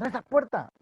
abre esa puerta.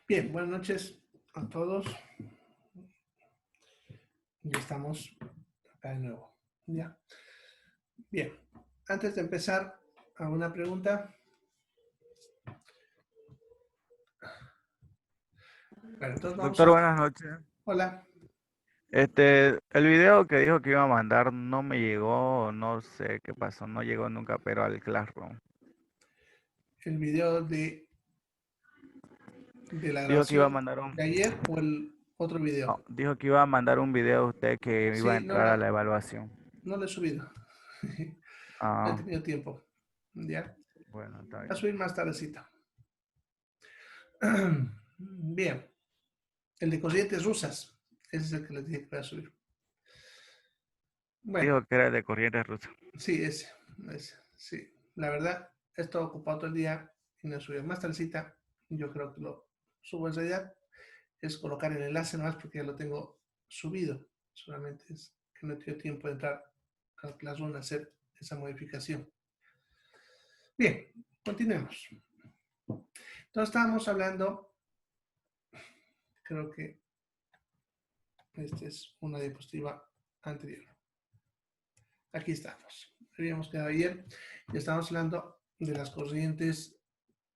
Bien, buenas noches a todos. Ya estamos acá de nuevo. ¿Ya? Bien, antes de empezar, ¿alguna pregunta? Bueno, entonces vamos Doctor, a... buenas noches. Hola, El video que dijo que iba a mandar no me llegó, no sé qué pasó, no llegó nunca, pero al Classroom. el video de la Dijo que iba a grabación mandar de ayer o el otro video. no, dijo que iba a mandar un video a usted que iba a Sí, entrar a la evaluación. no lo he subido. No he Ah, tenido tiempo. ¿Ya? bueno, está Va a bien. subir más tardecita. Bien, el de corrientes rusas. Ese es el que les dije que voy a subir. Bueno, Dijo que era de corriente rusa. sí, ese, sí. La verdad, he estado ocupado todo el día y no he subido más tardecita. Yo creo que lo subo en realidad. Es colocar el enlace nomás porque ya lo tengo subido. Solamente es que no he tenido tiempo de entrar al Classroom a hacer esa modificación. Bien, continuemos. Entonces estábamos hablando, creo que esta es una diapositiva anterior. Aquí estamos. Habíamos quedado ayer y estábamos hablando de las corrientes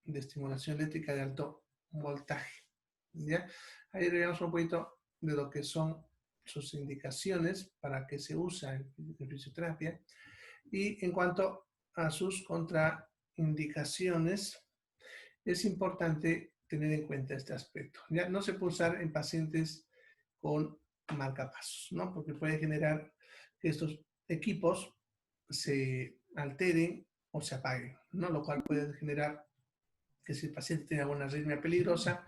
de estimulación eléctrica de alto voltaje. ¿Ya? Ayer veíamos un poquito de lo que son sus indicaciones para que se usa en fisioterapia y en cuanto a sus contraindicaciones es importante tener en cuenta este aspecto. Ya no se puede usar en pacientes con marcapasos, ¿no? Porque puede generar que estos equipos se alteren o se apaguen, ¿no? Lo cual puede generar que si el paciente tiene alguna arritmia peligrosa,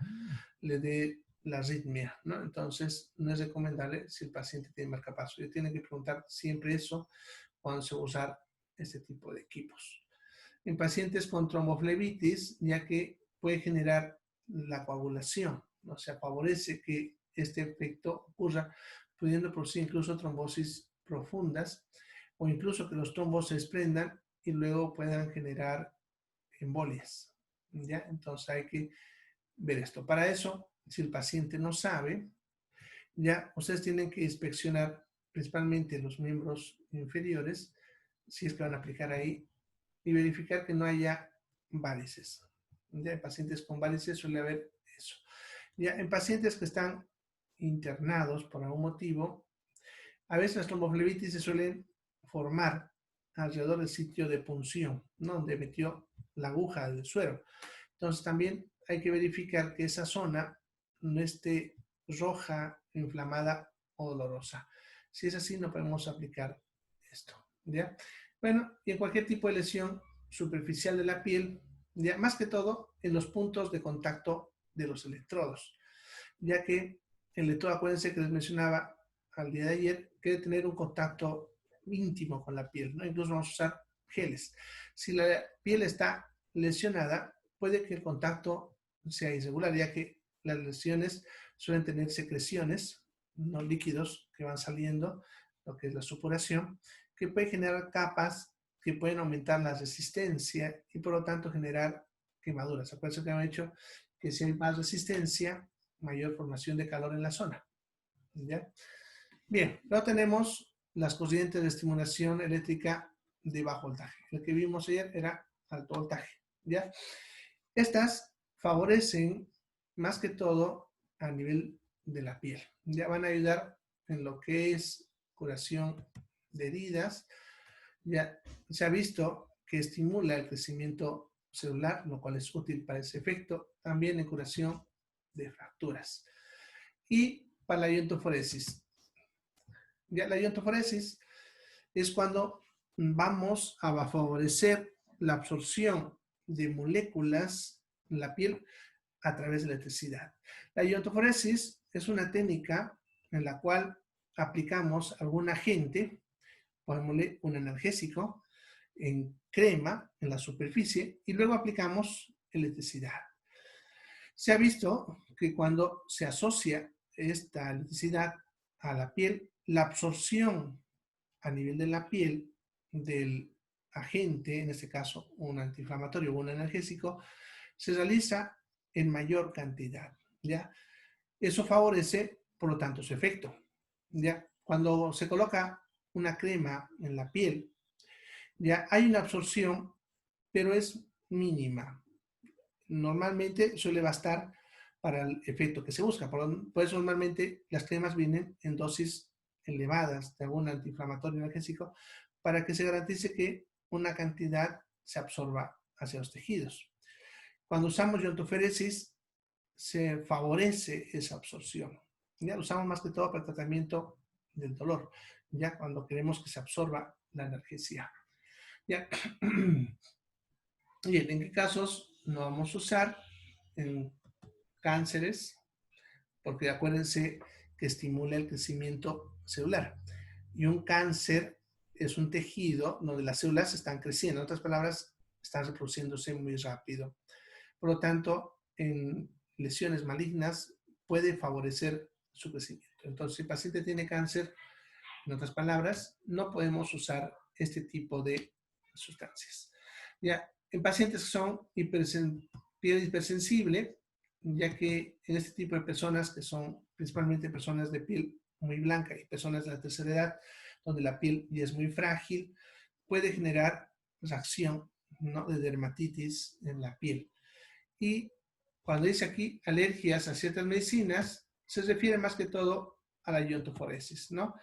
le dé la arritmia, ¿no? Entonces, no es recomendable si el paciente tiene marcapasos. Y tiene que preguntar siempre eso cuando se va a usar este tipo de equipos. En pacientes con tromboflebitis, ya que puede generar la coagulación, o sea, favorece que este efecto ocurra, pudiendo producir incluso trombosis profundas o incluso que los trombos se desprendan y luego puedan generar embolias. ¿Ya? Entonces hay que ver esto. Para eso, si el paciente no sabe, ya ustedes tienen que inspeccionar principalmente los miembros inferiores, si es que van a aplicar ahí, y verificar que no haya varices. Ya en pacientes con varices suele haber eso. Ya en pacientes que están internados por algún motivo, a veces las tromboflebitis se suelen formar alrededor del sitio de punción, ¿no? Donde metió la aguja del suero. Entonces también hay que verificar que esa zona no esté roja, inflamada o dolorosa. Si es así, no podemos aplicar esto. ¿Ya? Bueno, y en cualquier tipo de lesión superficial de la piel, ya más que todo en los puntos de contacto de los electrodos, ya que el electrodo, acuérdense que les mencionaba al día de ayer, que debe tener un contacto íntimo con la piel, ¿no? Incluso vamos a usar geles. Si la piel está lesionada, puede que el contacto sea irregular, ya que las lesiones suelen tener secreciones, no líquidos que van saliendo, lo que es la supuración, que puede generar capas que pueden aumentar la resistencia y por lo tanto generar quemaduras. Acuérdense que hemos dicho que si hay más resistencia, mayor formación de calor en la zona. ¿Ya? Bien, luego tenemos las corrientes de estimulación eléctrica de bajo voltaje. El que vimos ayer era alto voltaje. ¿Ya? Estas favorecen más que todo a nivel de la piel. Ya van a ayudar en lo que es curación de heridas. Ya se ha visto que estimula el crecimiento celular, lo cual es útil para ese efecto. También en curación de fracturas. Y para la iontoforesis. Ya la iontoforesis es cuando vamos a favorecer la absorción de moléculas en la piel a través de la electricidad. La iontoforesis es una técnica en la cual aplicamos algún agente, pongámosle un analgésico, en crema en la superficie y luego aplicamos electricidad. Se ha visto que cuando se asocia esta electricidad a la piel, la absorción a nivel de la piel del agente, en este caso un antiinflamatorio o un analgésico, se realiza en mayor cantidad. ¿Ya? Eso favorece, por lo tanto, su efecto. ¿Ya? Cuando se coloca una crema en la piel, ya hay una absorción, pero es mínima. Normalmente suele bastar para el efecto que se busca. Por eso normalmente las cremas vienen en dosis elevadas de algún antiinflamatorio analgésico para que se garantice que una cantidad se absorba hacia los tejidos. Cuando usamos iontoferesis se favorece esa absorción. Ya lo usamos más que todo para el tratamiento del dolor, ya cuando queremos que se absorba la analgesia. ¿Ya? Bien, ¿en qué casos no vamos a usar? En cánceres, porque acuérdense que estimula el crecimiento celular. Y un cáncer es un tejido donde las células están creciendo, en otras palabras, están reproduciéndose muy rápido. Por lo tanto, en lesiones malignas puede favorecer su crecimiento. Entonces, si el paciente tiene cáncer, en otras palabras, no podemos usar este tipo de sustancias. Ya, en pacientes que son piel hipersensible, ya que en este tipo de personas, que son principalmente personas de piel muy blanca y personas de la tercera edad, donde la piel ya es muy frágil, puede generar reacción, ¿no?, de dermatitis en la piel. Y cuando dice aquí alergias a ciertas medicinas, se refiere más que todo a la iontoforesis, ¿no?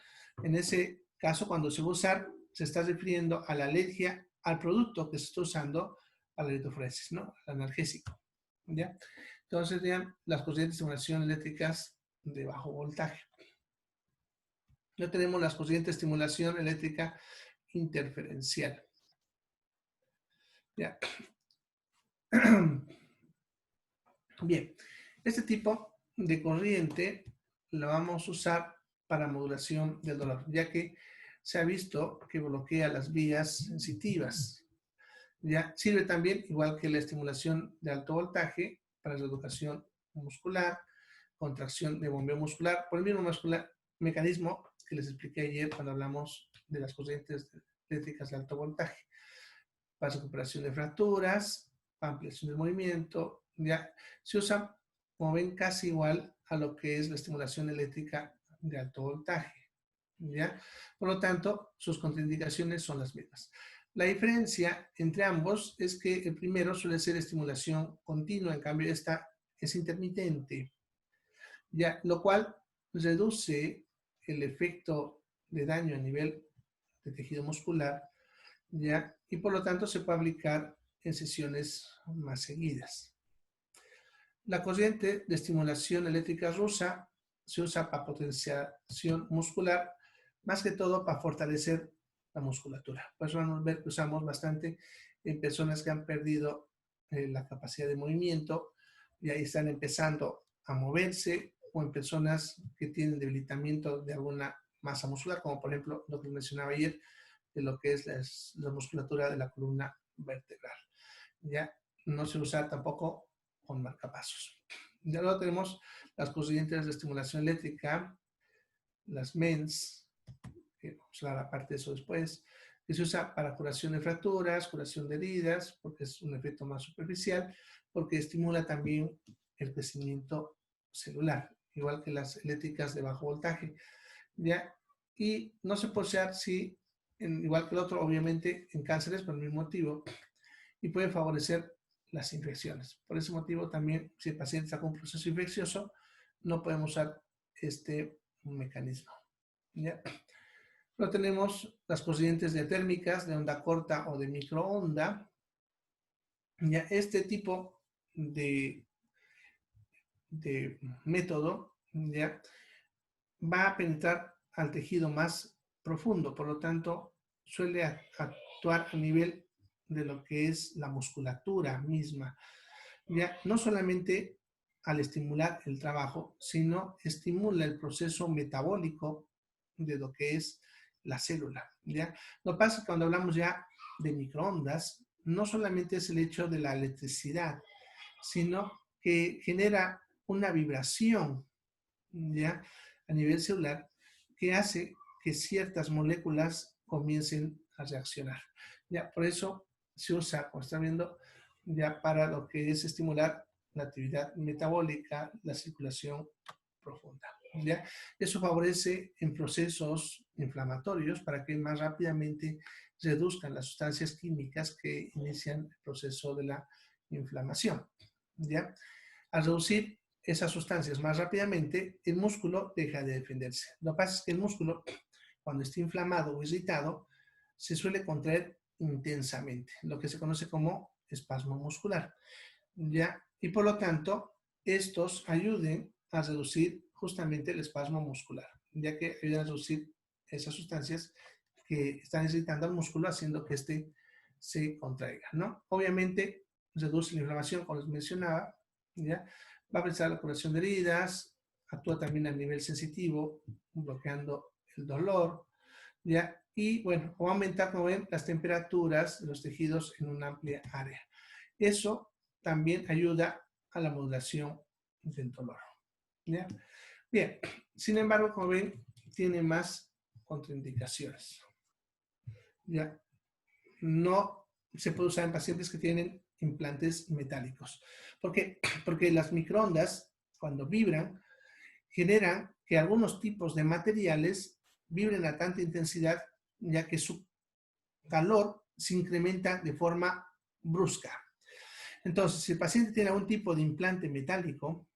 En ese caso, cuando se va a usar, se está refiriendo a la alergia al producto que se está usando para la iontoforesis, ¿no? Al analgésico, ¿ya? Entonces, vean las corrientes de estimulación eléctricas de bajo voltaje. Ya tenemos las corrientes de estimulación eléctrica interferencial. ¿Ya? Bien, este tipo de corriente la vamos a usar para modulación del dolor, ya que se ha visto que bloquea las vías sensitivas. Ya sirve también, igual que la estimulación de alto voltaje, para la educación muscular, contracción de bombeo muscular, por el mismo mecanismo que les expliqué ayer cuando hablamos de las corrientes eléctricas de alto voltaje, para recuperación de fracturas, ampliación del movimiento. Ya se usa, como ven, casi igual a lo que es la estimulación eléctrica de alto voltaje, ¿ya? Por lo tanto, sus contraindicaciones son las mismas. La diferencia entre ambos es que el primero suele ser estimulación continua, en cambio esta es intermitente, ¿ya? Lo cual reduce el efecto de daño a nivel de tejido muscular, ¿ya? Y por lo tanto se puede aplicar en sesiones más seguidas. La corriente de estimulación eléctrica rusa se usa para potenciación muscular, más que todo para fortalecer la musculatura. Por eso vamos a ver que usamos bastante en personas que han perdido la capacidad de movimiento y ahí están empezando a moverse, o en personas que tienen debilitamiento de alguna masa muscular, como por ejemplo lo que mencionaba ayer, de lo que es la musculatura de la columna vertebral. Ya no se usa tampoco con marcapasos. Ya luego tenemos las corrientes de estimulación eléctrica, las MENS, que vamos a hablar aparte de eso después, que se usa para curación de fracturas, curación de heridas, porque es un efecto más superficial, porque estimula también el crecimiento celular, igual que las eléctricas de bajo voltaje. ¿Ya? Y no se puede usar si, igual que el otro, obviamente en cánceres por el mismo motivo, y puede favorecer las infecciones. Por ese motivo también, si el paciente está con un proceso infeccioso, no podemos usar este mecanismo. ¿Ya? Luego tenemos las corrientes diatérmicas de onda corta o de microonda. ¿Ya? Este tipo de método, ¿ya?, va a penetrar al tejido más profundo, por lo tanto, suele actuar a nivel de lo que es la musculatura misma. Ya no solamente al estimular el trabajo, sino estimula el proceso metabólico de lo que es la célula. ¿Ya? Lo que pasa es que cuando hablamos ya de microondas, no solamente es el hecho de la electricidad, sino que genera una vibración, ¿ya?, a nivel celular, que hace que ciertas moléculas comiencen a reaccionar. Ya, por eso se usa, como están viendo, ya para lo que es estimular la actividad metabólica, la circulación profunda. ¿Ya? Eso favorece en procesos inflamatorios para que más rápidamente reduzcan las sustancias químicas que inician el proceso de la inflamación. ¿Ya? Al reducir esas sustancias más rápidamente, el músculo deja de defenderse. Lo que pasa es que el músculo, cuando está inflamado o irritado, se suele contraer intensamente, lo que se conoce como espasmo muscular. ¿Ya? Y por lo tanto, estos ayuden a reducir justamente el espasmo muscular, ya que ayudan a reducir esas sustancias que están irritando al músculo, haciendo que éste se contraiga, ¿no? Obviamente, reduce la inflamación, como les mencionaba, ¿ya? Va a pensar la curación de heridas, actúa también a nivel sensitivo, bloqueando el dolor, ¿ya? Y bueno, va a aumentar, como ven, las temperaturas de los tejidos en una amplia área. Eso también ayuda a la modulación del dolor, ¿ya? Bien, sin embargo, como ven, tiene más contraindicaciones, ¿ya? No se puede usar en pacientes que tienen implantes metálicos. ¿Por qué? Porque las microondas, cuando vibran, generan que algunos tipos de materiales vibren a tanta intensidad, ya que su calor se incrementa de forma brusca. Entonces, si el paciente tiene algún tipo de implante metálico,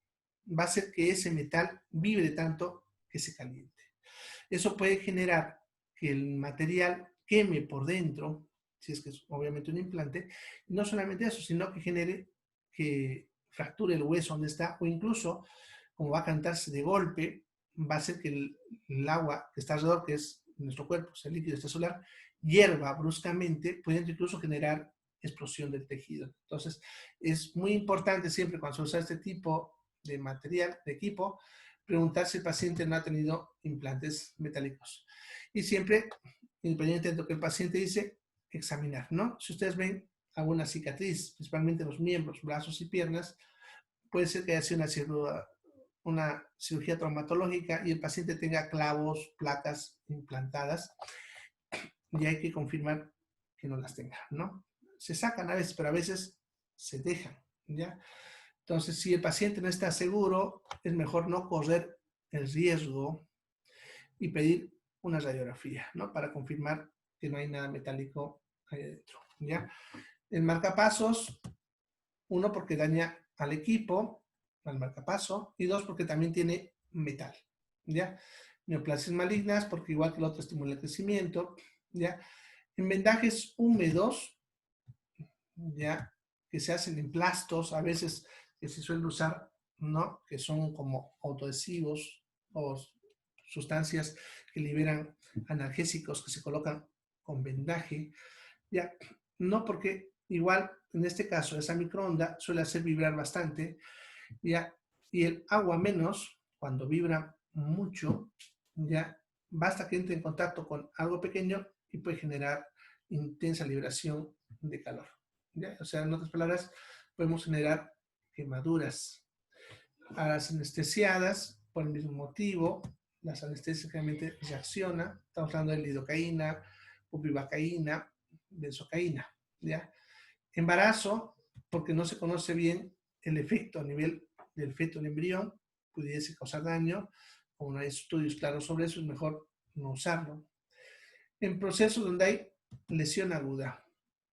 va a hacer que ese metal vibre tanto que se caliente. Eso puede generar que el material queme por dentro, si es que es obviamente un implante, y no solamente eso, sino que genere que fracture el hueso donde está, o incluso, como va a cantarse de golpe, va a hacer que el agua que está alrededor, que es nuestro cuerpo, el líquido celular, hierva bruscamente, puede incluso generar explosión del tejido. Entonces, es muy importante siempre cuando se usa este tipo de material, de equipo, preguntar si el paciente no ha tenido implantes metálicos. Y siempre, independientemente de lo que el paciente dice, examinar, ¿no? Si ustedes ven alguna cicatriz, principalmente los miembros, brazos y piernas, puede ser que haya sido una cirugía traumatológica y el paciente tenga clavos, placas implantadas, y hay que confirmar que no las tenga, ¿no? Se sacan a veces, pero a veces se dejan, ¿ya? Entonces, si el paciente no está seguro, es mejor no correr el riesgo y pedir una radiografía, ¿no? Para confirmar que no hay nada metálico ahí adentro, ¿ya? El marcapasos, uno, porque daña al equipo, al marcapaso, y dos, porque también tiene metal, ¿ya? Neoplasias malignas, porque igual que el otro estimula el crecimiento, ¿ya? En vendajes húmedos, ¿ya? Que se hacen en plastos, a veces que se suelen usar, ¿no? Que son como autoadhesivos o sustancias que liberan analgésicos que se colocan con vendaje, ¿ya? No, porque igual en este caso esa microonda suele hacer vibrar bastante, ¿ya? Y el agua menos, cuando vibra mucho, ¿ya? Basta que entre en contacto con algo pequeño y puede generar intensa liberación de calor, ¿ya? O sea, en otras palabras, podemos generar quemaduras. A las anestesiadas, por el mismo motivo, las anestesias realmente reaccionan. Estamos hablando de lidocaína, bupivacaína, benzocaína, ¿ya? Embarazo, porque no se conoce bien el efecto a nivel del feto en embrión, pudiese causar daño. Como no hay estudios claros sobre eso, es mejor no usarlo. En procesos donde hay lesión aguda,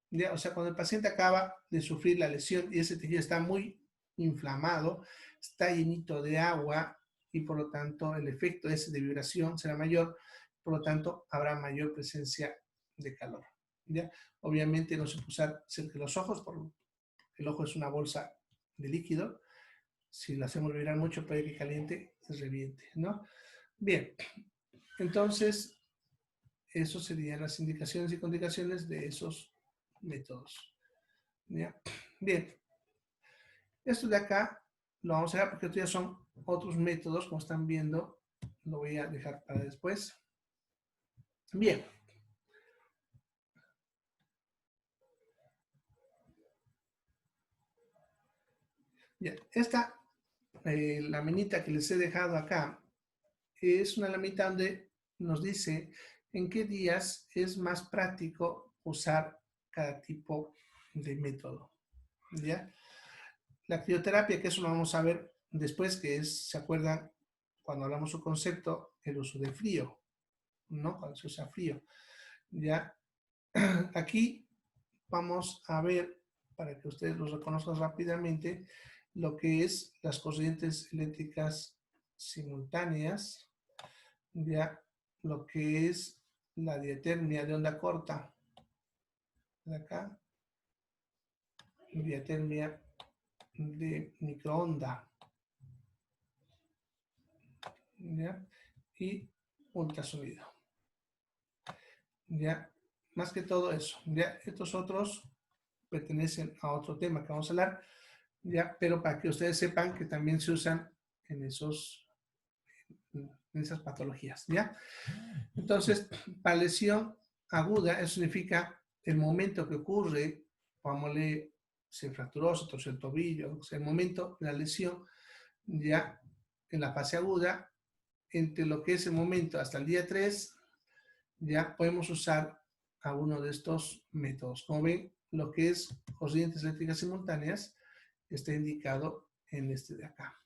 ¿ya? O sea, cuando el paciente acaba de sufrir la lesión y ese tejido está muy inflamado, está llenito de agua y por lo tanto el efecto ese de vibración será mayor, por lo tanto habrá mayor presencia de calor, ¿ya? Obviamente no se puede usar cerca de los ojos, porque el ojo es una bolsa de líquido. Si lo hacemos vibrar mucho puede que caliente y reviente, ¿no? Bien, entonces eso serían las indicaciones y contraindicaciones de esos métodos, ¿ya? Bien, esto de acá lo vamos a dejar porque estos ya son otros métodos, como están viendo, lo voy a dejar para después. Bien. Bien, esta laminita que les he dejado acá es una laminita donde nos dice en qué días es más práctico usar cada tipo de método, ¿ya? La crioterapia, que eso lo vamos a ver después, que es, ¿se acuerdan? Cuando hablamos su concepto, el uso del frío, ¿no? Cuando se usa frío, ¿ya? Aquí vamos a ver, para que ustedes los reconozcan rápidamente, lo que es las corrientes eléctricas simultáneas, ya lo que es la diatermia de onda corta, de acá, diatermia de microonda, ¿ya? Y ultrasonido, ¿ya? Más que todo eso, ¿ya? Estos otros pertenecen a otro tema que vamos a hablar, ¿ya? Pero para que ustedes sepan que también se usan en en esas patologías, ¿ya? Entonces, para lesión aguda, eso significa el momento que ocurre, pongámosle, se fracturó, se torció el tobillo, o sea, el momento de la lesión, ya en la fase aguda, entre lo que es el momento hasta el día 3, ya podemos usar alguno de estos métodos. Como ven, lo que es corrientes eléctricas simultáneas está indicado en este de acá,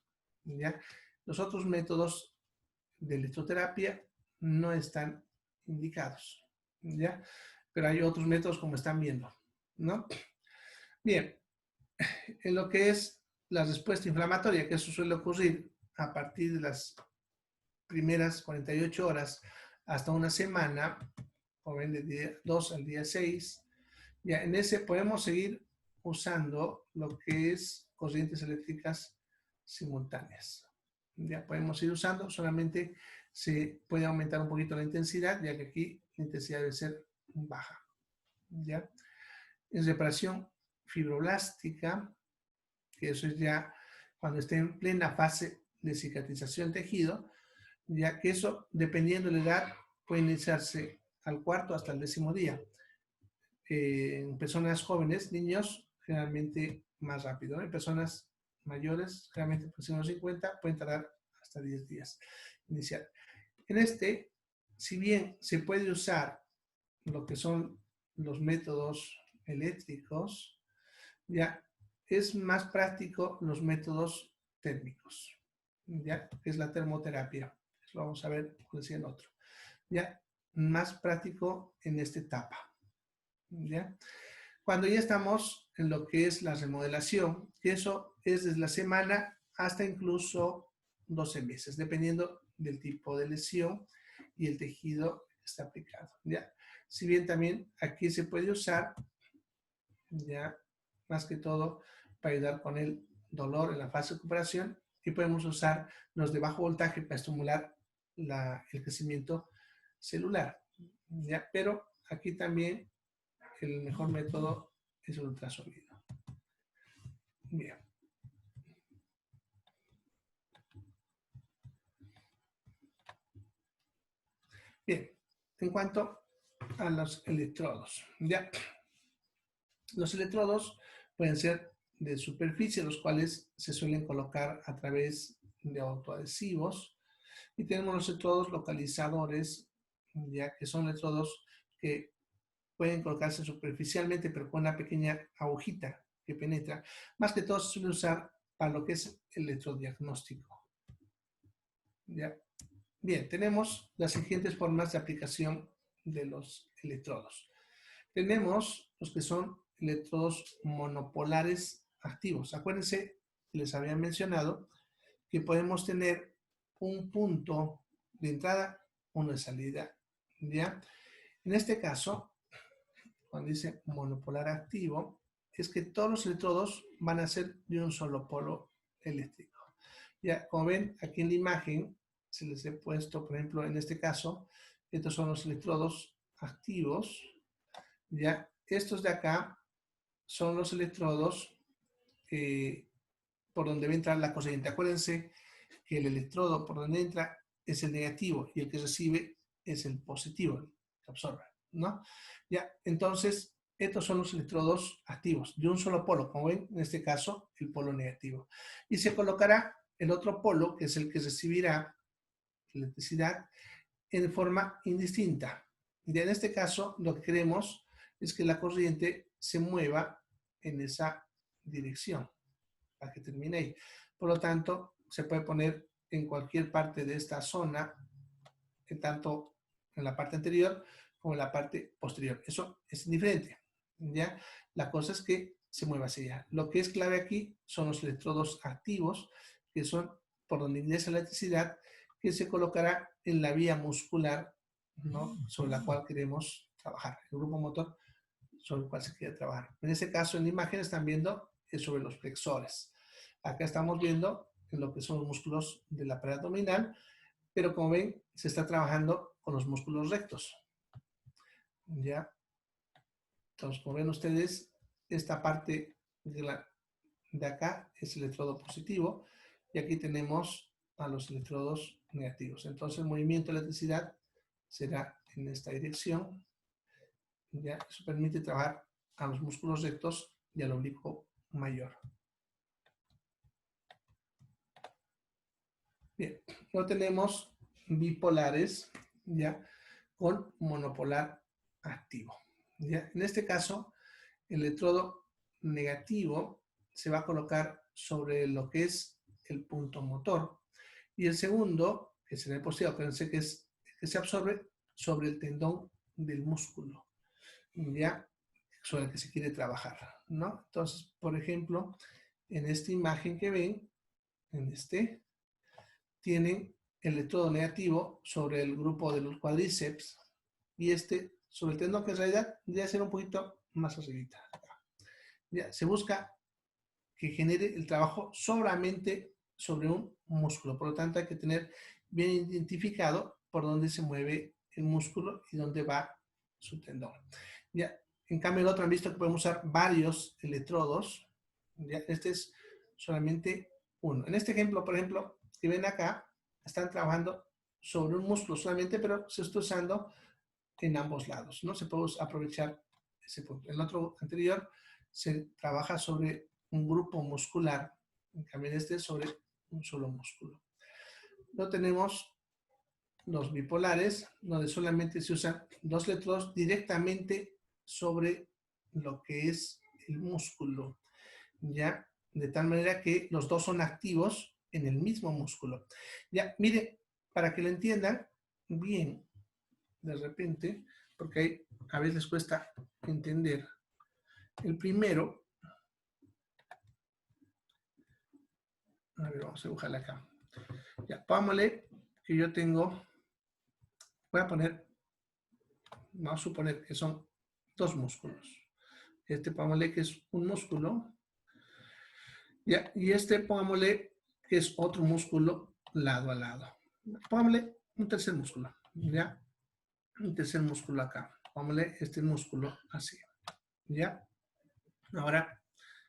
¿ya? Los otros métodos de electroterapia no están indicados, ¿ya? Pero hay otros métodos como están viendo, ¿no? Bien, en lo que es la respuesta inflamatoria, que eso suele ocurrir a partir de las primeras 48 horas hasta una semana, o ven de día 2 al día 6, ya en ese podemos seguir usando lo que es corrientes eléctricas simultáneas. Ya podemos ir usando, solamente se puede aumentar un poquito la intensidad, ya que aquí la intensidad debe ser baja. ¿Ya? En reparación fibroblástica, que eso es ya cuando esté en plena fase de cicatrización tejido, ya que eso, dependiendo de la edad, puede iniciarse al cuarto hasta el 10º día. En personas jóvenes, niños, generalmente más rápido. En personas mayores, generalmente por encima de los 50, pueden tardar hasta 10 días iniciar. En este, si bien se puede usar lo que son los métodos eléctricos, ya es más práctico los métodos térmicos, ya es la termoterapia, es Lo vamos a ver, como decía el otro. Ya, más práctico en esta etapa. ¿Ya? Cuando ya estamos en lo que es la remodelación, que eso es desde la semana hasta incluso 12 meses, dependiendo del tipo de lesión y el tejido que está aplicado. ¿Ya? Si bien también aquí se puede usar, ya más que todo, para ayudar con el dolor en la fase de recuperación, y podemos usar los de bajo voltaje para estimular el crecimiento celular. ¿Ya? Pero aquí también el mejor método es el ultrasonido. Bien. Bien, en cuanto a los electrodos, ¿ya? Los electrodos pueden ser de superficie, los cuales se suelen colocar a través de autoadhesivos, y tenemos los electrodos localizadores, ya que son electrodos que pueden colocarse superficialmente, pero con una pequeña agujita que penetra. Más que todo se suele usar para lo que es el electrodiagnóstico. ¿Ya? Bien, tenemos las siguientes formas de aplicación de los electrodos. Tenemos los que son electrodos monopolares activos. Acuérdense que les había mencionado que podemos tener un punto de entrada, uno de salida. ¿Ya? En este caso, cuando dice monopolar activo, es que todos los electrodos van a ser de un solo polo eléctrico. Ya, como ven aquí en la imagen, se les he puesto, por ejemplo, en este caso, estos son los electrodos activos. Ya, estos de acá son los electrodos por donde va a entrar la corriente. Acuérdense que el electrodo por donde entra es el negativo y el que recibe es el positivo, el que absorbe, ¿no? Ya, entonces, estos son los electrodos activos de un solo polo, como ven, en este caso, el polo negativo. Y se colocará el otro polo, que es el que recibirá electricidad, en forma indistinta. Y en este caso, lo que queremos es que la corriente se mueva en esa dirección, para que termine ahí. Por lo tanto, se puede poner en cualquier parte de esta zona, tanto en la parte anterior como en la parte posterior. Eso es indiferente, ¿ya? La cosa es que se mueva hacia allá. Lo que es clave aquí son los electrodos activos, que son por donde ingresa la electricidad, que se colocará en la vía muscular, ¿no? Sobre la cual queremos trabajar, el grupo motor sobre el cual se quiere trabajar. En este caso, en la imagen están viendo sobre los flexores. Acá estamos viendo en lo que son los músculos de la pared abdominal, pero como ven, se está trabajando con los músculos rectos. ¿Ya? Entonces, como ven ustedes, esta parte de acá es el electrodo positivo y aquí tenemos a los electrodos negativos. Entonces, el movimiento de electricidad será en esta dirección. ¿Ya? Eso permite trabajar a los músculos rectos y al oblicuo mayor. Bien, luego tenemos bipolares, ¿ya? Con monopolar activo. ¿Ya? En este caso, el electrodo negativo se va a colocar sobre lo que es el punto motor. Y el segundo, que será el posterior, acuérdense que es que se absorbe sobre el tendón del músculo, ¿ya? Sobre el que se quiere trabajar, ¿no? Entonces, por ejemplo, en esta imagen que ven, en este, tienen el electrodo negativo sobre el grupo de los cuádriceps y este sobre el tendón, que en realidad debe ser un poquito más arribita. Ya, se busca que genere el trabajo solamente sobre un músculo. Por lo tanto, hay que tener bien identificado por dónde se mueve el músculo y dónde va su tendón. Ya, en cambio, el otro han visto que podemos usar varios electrodos. Ya, este es solamente uno. En este ejemplo, por ejemplo, que ven acá, están trabajando sobre un músculo solamente, pero se está usando en ambos lados, ¿no? Se puede aprovechar ese punto. En el otro anterior se trabaja sobre un grupo muscular, en cambio este sobre un solo músculo. Luego tenemos los bipolares, donde solamente se usan dos electrodos directamente sobre lo que es el músculo, ¿ya? De tal manera que los dos son activos en el mismo músculo. Ya, mire, para que lo entiendan bien, de repente, porque a veces les cuesta entender. El primero, a ver, vamos a dibujarle acá. Ya, pongámosle que yo tengo, voy a poner, vamos a suponer que son dos músculos. Este pongámosle que es un músculo, ya, y este pongámosle que es otro músculo lado a lado. Pongámosle un tercer músculo, ya, un tercer músculo acá. Pongámosle este músculo así, ya. Ahora,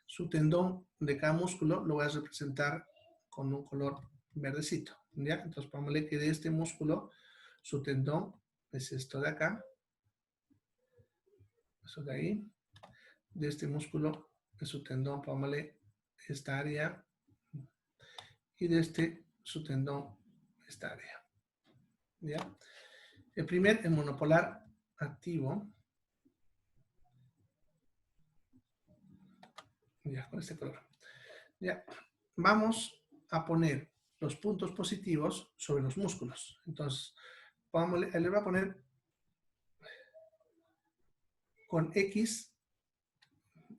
su tendón de cada músculo lo voy a representar con un color verdecito, ¿ya? Entonces, pongámosle que de este músculo, su tendón es esto de acá, eso de ahí. De este músculo, de su tendón, pongámosle esta área. Y de este, su tendón, esta área, ¿ya? El monopolar activo, ya, con este color. Ya, vamos a poner los puntos positivos sobre los músculos. Entonces, le voy a poner con X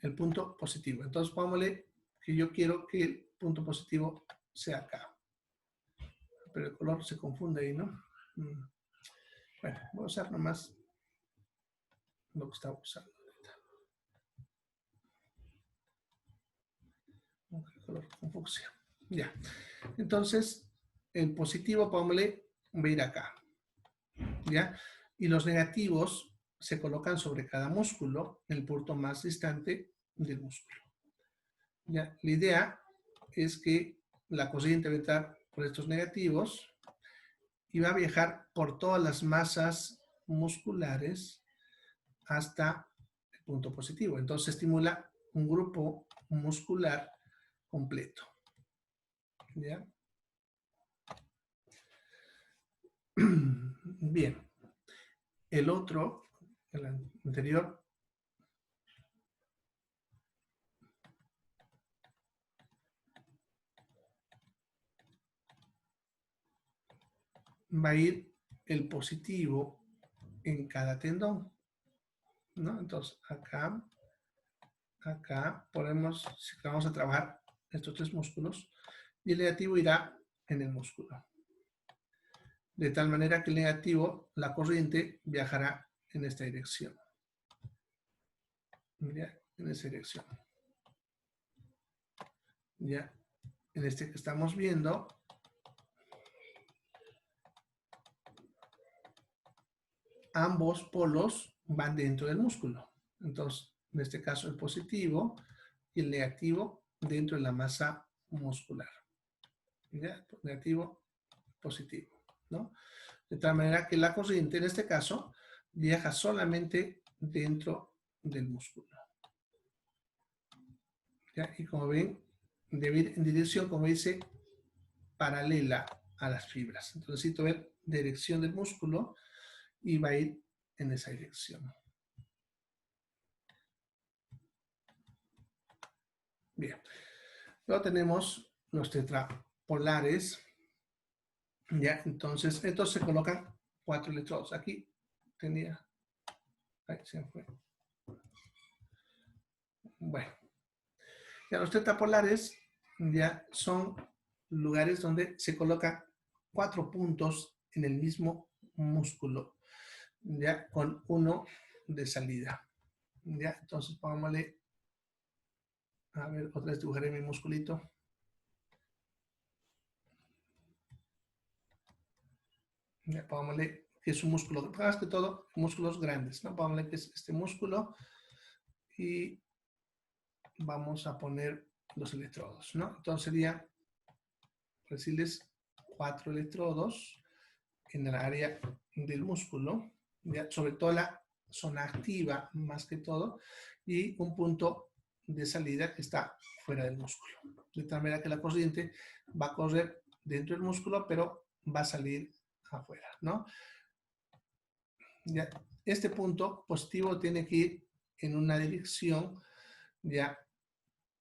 el punto positivo. Entonces, pongámosle que yo quiero que el punto positivo sea acá. Pero el color se confunde ahí, ¿no? Bueno, voy a usar nomás lo que estaba usando ahorita. El color con fucsia. Ya. Entonces, el positivo, pongámosle, va a ir acá. ¿Ya? Y los negativos se colocan sobre cada músculo en el punto más distante del músculo. ¿Ya? La idea es que la corriente va a entrar por estos negativos y va a viajar por todas las masas musculares hasta el punto positivo. Entonces estimula un grupo muscular completo. ¿Ya? Bien. El otro, el anterior, va a ir el positivo en cada tendón, ¿no? Entonces, acá ponemos, si vamos a trabajar estos tres músculos, y el negativo irá en el músculo. De tal manera que el negativo, la corriente, viajará en esta dirección. ¿Ya? En esa dirección. ¿Ya? En este que estamos viendo, ambos polos van dentro del músculo. Entonces, en este caso, el positivo y el negativo dentro de la masa muscular. ¿Ya? Negativo, positivo, ¿no? De tal manera que la corriente, en este caso, viaja solamente dentro del músculo. ¿Ya? Y como ven, debe ir en dirección, como dice, paralela a las fibras. Entonces necesito ver dirección del músculo y va a ir en esa dirección. Bien. Luego tenemos los tetrapolares. Ya, entonces se colocan 4 electrodos. Aquí tenía... Ahí se fue. Bueno. Ya los tetrapolares ya son lugares donde se colocan 4 puntos en el mismo músculo, ya con uno de salida. Ya, entonces pongámosle, a ver, otra vez dibujaré mi musculito. Ya, pongámosle que es un músculo, más que todo, músculos grandes, ¿no? Pongámosle que es este músculo y vamos a poner los electrodos, ¿no? Entonces sería, decirles, 4 electrodos en el área del músculo, ¿ya? Sobre todo la zona activa más que todo, y un punto de salida que está fuera del músculo. De tal manera que la corriente va a correr dentro del músculo, pero va a salir afuera, ¿no? Ya, este punto positivo tiene que ir en una dirección ya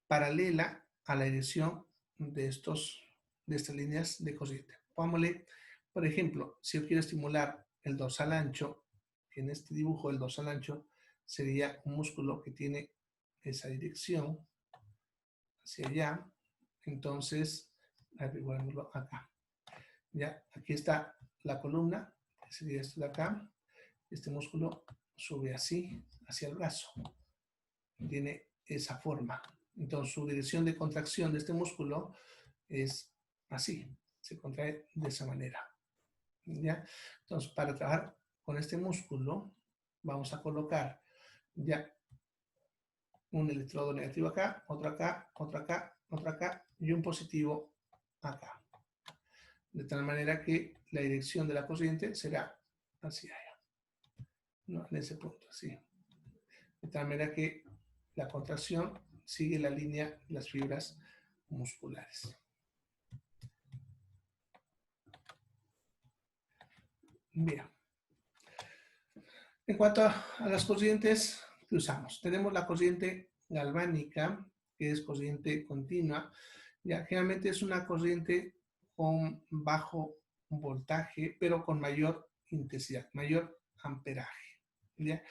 paralela a la dirección de estas líneas de corriente. Pongámosle Por ejemplo, si yo quiero estimular el dorsal ancho, en este dibujo el dorsal ancho sería un músculo que tiene esa dirección hacia allá. Entonces, averiguémoslo acá. Ya, aquí está la columna, que sería esto de acá. Este músculo sube así, hacia el brazo. Tiene esa forma. Entonces, su dirección de contracción de este músculo es así. Se contrae de esa manera. ¿Ya? Entonces, para trabajar con este músculo, vamos a colocar ya un electrodo negativo acá, otro acá, otro acá, otro acá y un positivo acá. De tal manera que la dirección de la corriente será hacia allá. ¿No? En ese punto, así. De tal manera que la contracción sigue la línea de las fibras musculares. Bien. En cuanto a las corrientes que usamos, tenemos la corriente galvánica, que es corriente continua. Ya, generalmente es una corriente con bajo voltaje, pero con mayor intensidad, mayor amperaje. ¿Ya?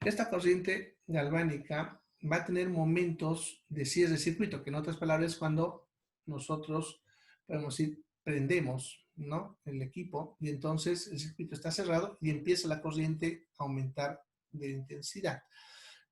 Esta corriente galvánica va a tener momentos de cierre de circuito, que en otras palabras es cuando nosotros, podemos decir, prendemos, ¿no?, el equipo y entonces el circuito está cerrado y empieza la corriente a aumentar de intensidad.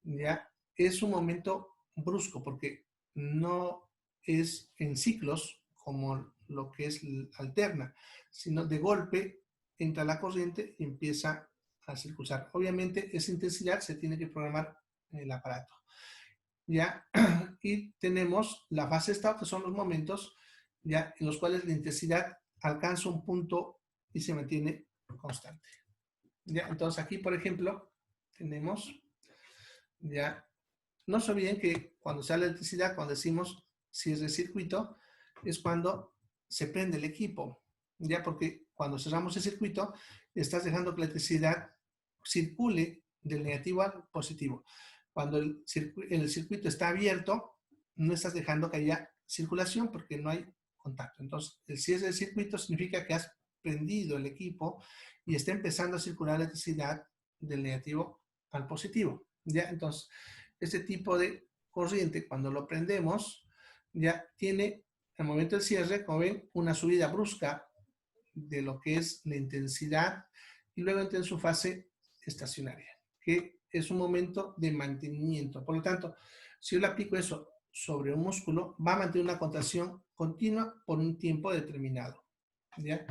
Ya es un momento brusco porque no es en ciclos como lo que es alterna, sino de golpe entra la corriente y empieza a circular. Obviamente esa intensidad se tiene que programar en el aparato. ¿Ya? Y tenemos la fase estado, que son los momentos ya en los cuales la intensidad alcanza un punto y se mantiene constante. ¿Ya? Entonces aquí, por ejemplo, tenemos ya, no se olviden que cuando sale la electricidad, cuando decimos cierre de circuito, es cuando se prende el equipo, ya, porque cuando cerramos el circuito, estás dejando que la electricidad circule del negativo al positivo. Cuando el circuito está abierto, no estás dejando que haya circulación porque no hay contacto. Entonces, el cierre del circuito significa que has prendido el equipo y está empezando a circular la electricidad del negativo al positivo. ¿Ya? Entonces, este tipo de corriente, cuando lo prendemos, ya tiene, al momento del cierre, como ven, una subida brusca de lo que es la intensidad y luego entra en su fase estacionaria, que es un momento de mantenimiento. Por lo tanto, si yo le aplico eso sobre un músculo, va a mantener una contracción continua por un tiempo determinado. ¿Ya?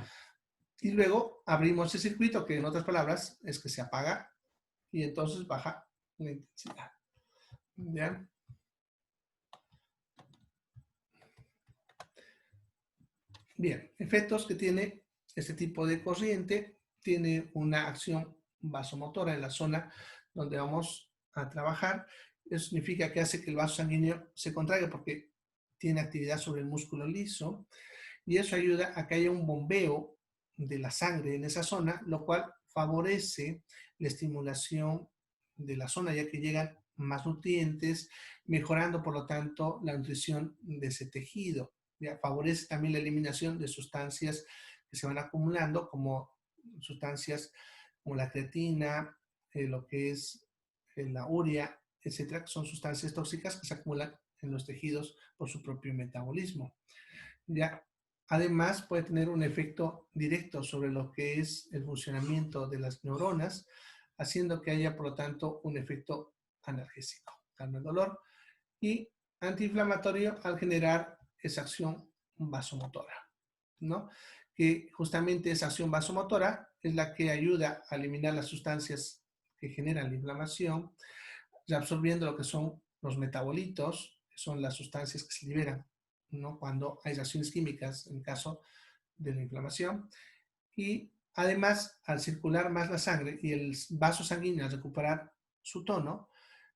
Y luego abrimos el circuito, que en otras palabras es que se apaga y entonces baja la intensidad. ¿Ya? Bien, efectos que tiene este tipo de corriente, tiene una acción vasomotora en la zona donde vamos a trabajar. Eso significa que hace que el vaso sanguíneo se contraiga porque tiene actividad sobre el músculo liso y eso ayuda a que haya un bombeo de la sangre en esa zona, lo cual favorece la estimulación de la zona ya que llegan más nutrientes, mejorando por lo tanto la nutrición de ese tejido. ¿Ya? Favorece también la eliminación de sustancias que se van acumulando, como sustancias como la creatina, lo que es la urea, etcétera, que son sustancias tóxicas que se acumulan en los tejidos por su propio metabolismo. ¿Ya? Además, puede tener un efecto directo sobre lo que es el funcionamiento de las neuronas, haciendo que haya, por lo tanto, un efecto analgésico, calma el dolor, y antiinflamatorio al generar esa acción vasomotora, ¿no? Que justamente esa acción vasomotora es la que ayuda a eliminar las sustancias que generan la inflamación, reabsorbiendo lo que son los metabolitos, que son las sustancias que se liberan, ¿no?, cuando hay reacciones químicas en caso de la inflamación. Y además, al circular más la sangre y el vaso sanguíneo al recuperar su tono,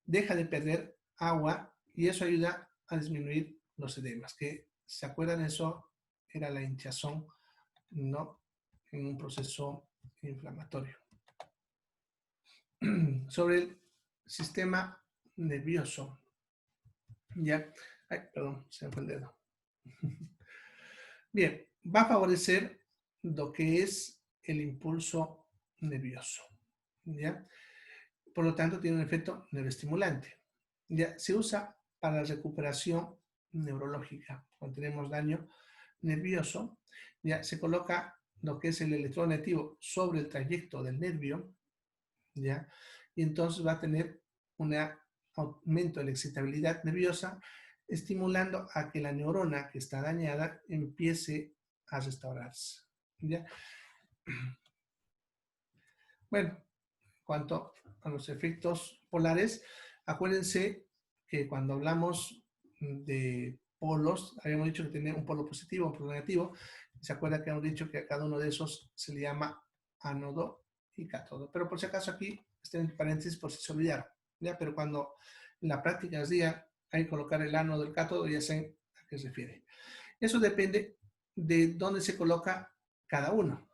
deja de perder agua y eso ayuda a disminuir los edemas, que, ¿se acuerdan? Eso era la hinchazón, ¿no?, en un proceso inflamatorio. Sobre el sistema nervioso, ya, ay, perdón, se me fue el dedo. Bien, va a favorecer lo que es el impulso nervioso, ¿ya? Por lo tanto, tiene un efecto neuroestimulante. ¿Ya? Se usa para la recuperación neurológica. Cuando tenemos daño nervioso, ya se coloca lo que es el electrodo negativo sobre el trayecto del nervio, ¿ya? Y entonces va a tener un aumento de la excitabilidad nerviosa, estimulando a que la neurona que está dañada empiece a restaurarse, ¿ya? Bueno, en cuanto a los efectos polares, acuérdense que cuando hablamos de polos, habíamos dicho que tenía un polo positivo, un polo negativo. Se acuerda que hemos dicho que a cada uno de esos se le llama ánodo y cátodo. Pero por si acaso aquí está en paréntesis por si se olvidaron, ¿ya? Pero cuando en la práctica les diga hay que colocar el ánodo del cátodo, ya saben a qué se refiere. Eso depende de dónde se coloca cada uno.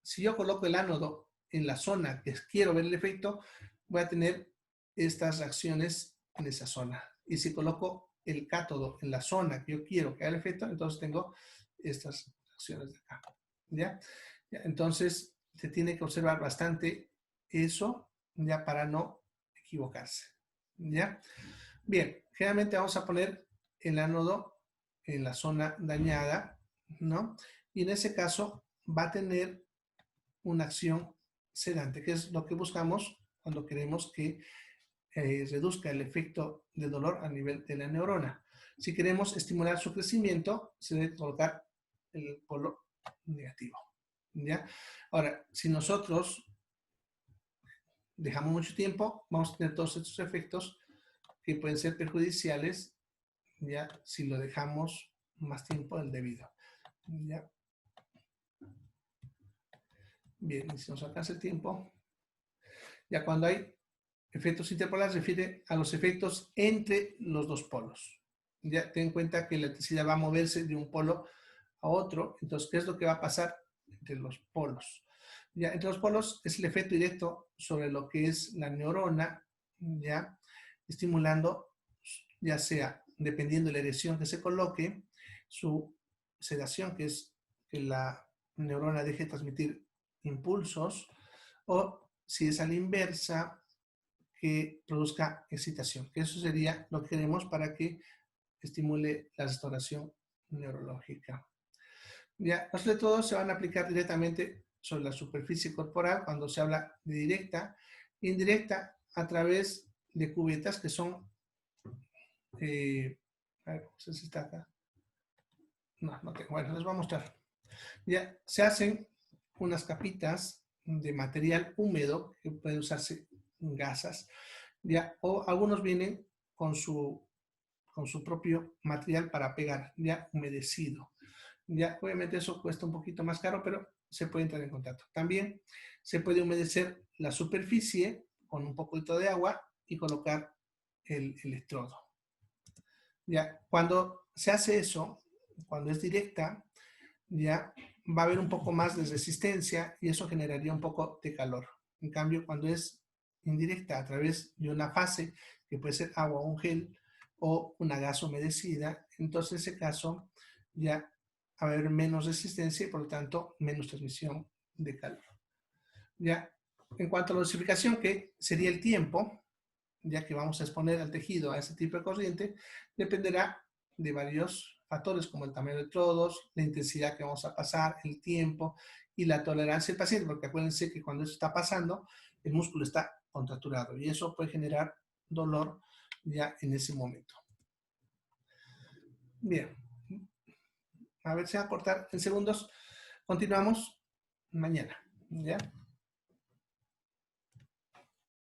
Si yo coloco el ánodo en la zona que quiero ver el efecto, voy a tener estas reacciones en esa zona. Y si coloco el cátodo en la zona que yo quiero que haga el efecto, entonces tengo estas reacciones de acá. ¿Ya? Entonces, se tiene que observar bastante eso, ya para no equivocarse. ¿Ya? Bien, generalmente vamos a poner el ánodo en la zona dañada, ¿no? Y en ese caso va a tener una acción sedante, que es lo que buscamos cuando queremos que reduzca el efecto de dolor a nivel de la neurona. Si queremos estimular su crecimiento, se debe colocar el polo negativo. ¿Ya? Ahora, si nosotros dejamos mucho tiempo, vamos a tener todos estos efectos que pueden ser perjudiciales, ya si lo dejamos más tiempo del debido. ¿Ya? Bien, y si nos alcanza el tiempo, ya cuando hay efectos interpolares, refiere a los efectos entre los dos polos. Ya ten en cuenta que la electricidad va a moverse de un polo a otro, entonces, ¿qué es lo que va a pasar entre los polos? Ya, entre los polos es el efecto directo sobre lo que es la neurona, ya, estimulando, ya sea, dependiendo de la dirección que se coloque, su sedación, que es que la neurona deje de transmitir impulsos, o si es a la inversa, que produzca excitación, que eso sería lo que queremos para que estimule la restauración neurológica. Ya, los electrodos se van a aplicar directamente sobre la superficie corporal cuando se habla de directa e indirecta a través de cubetas que son, a ver, no sé si está acá. No, no tengo, bueno, les voy a mostrar. Ya, se hacen unas capitas de material húmedo que pueden usarse en gasas, ya, o algunos vienen con su propio material para pegar, ya humedecido. Ya, obviamente eso cuesta un poquito más caro, pero se puede entrar en contacto. También se puede humedecer la superficie con un poquito de agua y colocar el electrodo. Ya, cuando se hace eso, cuando es directa, ya va a haber un poco más de resistencia y eso generaría un poco de calor. En cambio, cuando es indirecta a través de una fase, que puede ser agua o un gel o una gas humedecida, entonces en ese caso ya va a haber menos resistencia y por lo tanto menos transmisión de calor. Ya, en cuanto a la dosificación, que sería el tiempo, ya que vamos a exponer al tejido a ese tipo de corriente, dependerá de varios factores como el tamaño de electrodos, la intensidad que vamos a pasar, el tiempo y la tolerancia del paciente, porque acuérdense que cuando eso está pasando, el músculo está contracturado y eso puede generar dolor ya en ese momento. Bien, a ver si va a cortar en segundos. Continuamos mañana, ¿ya?